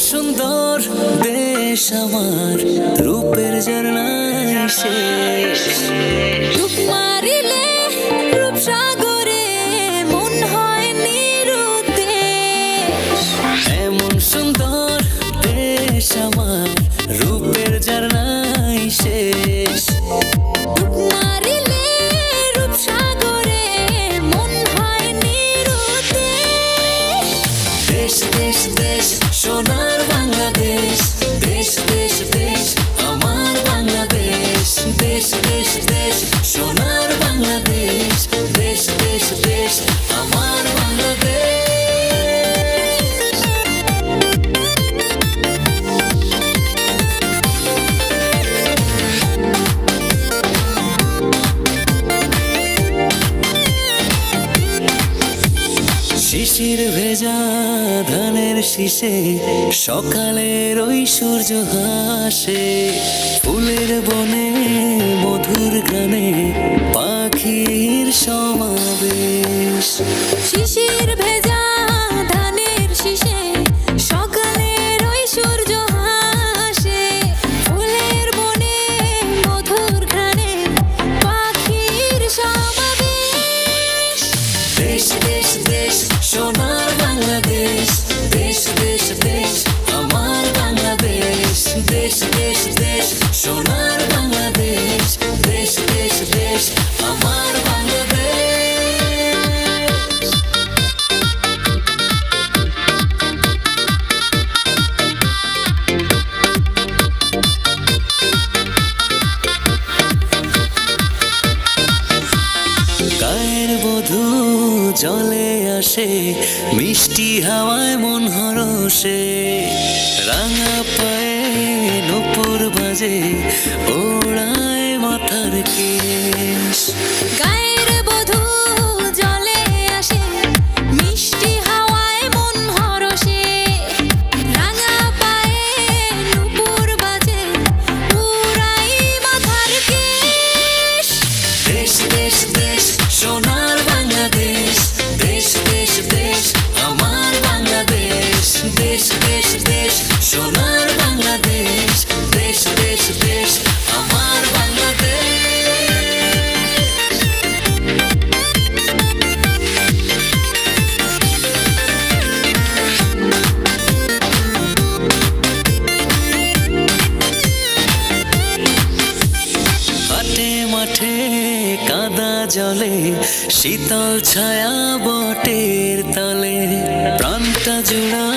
সুন্দর দেশ আমার, রূপের ঝর্ণায় শেষ। ডুব মারিলে রূপসাগরে মন হয় নিরুদ্দেশ। এমন সুন্দর দেশ আমার, রূপের ঝর্ণায় শেষ। ডুব মারিলে রূপসাগরে মন হয় নিরুদ্দেশ। দেশ দেশ দেশ সোনার বাংলাদেশ, দেশ দেশ দেশ আমার বাংলাদেশ। দেশ দেশ দেশ সোনার বাংলাদেশ, দেশ দেশ দেশ আমার বাংলাদেশ। শিশির ভেজা ধানের শীষে সকালের ওই সূর্য হাসে। ফুলের বনে মধুর গানে পাখির সমাবেশ। শিশির ভেজা ধানের শীষে সকালের ওই সূর্য হাসে। ফুলের বনে মধুর ঘ্রাণে পাখির সমাবেশ। দেশ দেশ দেশ সোনার বাংলাদেশ, দেশ দেশ দেশ আমার বাংলাদেশ। দেশ দেশ দেশ সোনার বাংলাদেশ, দেশ দেশ দেশ আমার বাংলাদেশ। গায়ের বধূ জলে আসে, মিষ্টি হাওয়ায় মন হরষে। রাঙা পায়ে নূপুর বাজে, ওড়ায় মাথার কেশ। গায়ের বধূ জলে আসে, মিষ্টি হাওয়ায় মন হরষে। রাঙা পায়ে নূপুর বাজে, উড়াই মাথার কেশ। দেশ দেশ দেশ সোনার বাংলাদেশ, দেশ দেশ দেশ আমার বাংলাদেশ। দেশ দেশ দেশ সোনার বাংলাদেশ, দেশ দেশ দেশ আমার বাংলাদেশ। হাটে মাঠে কাদা জলে, শীতল ছায়া বটের তলে। প্রাণটা জুড়া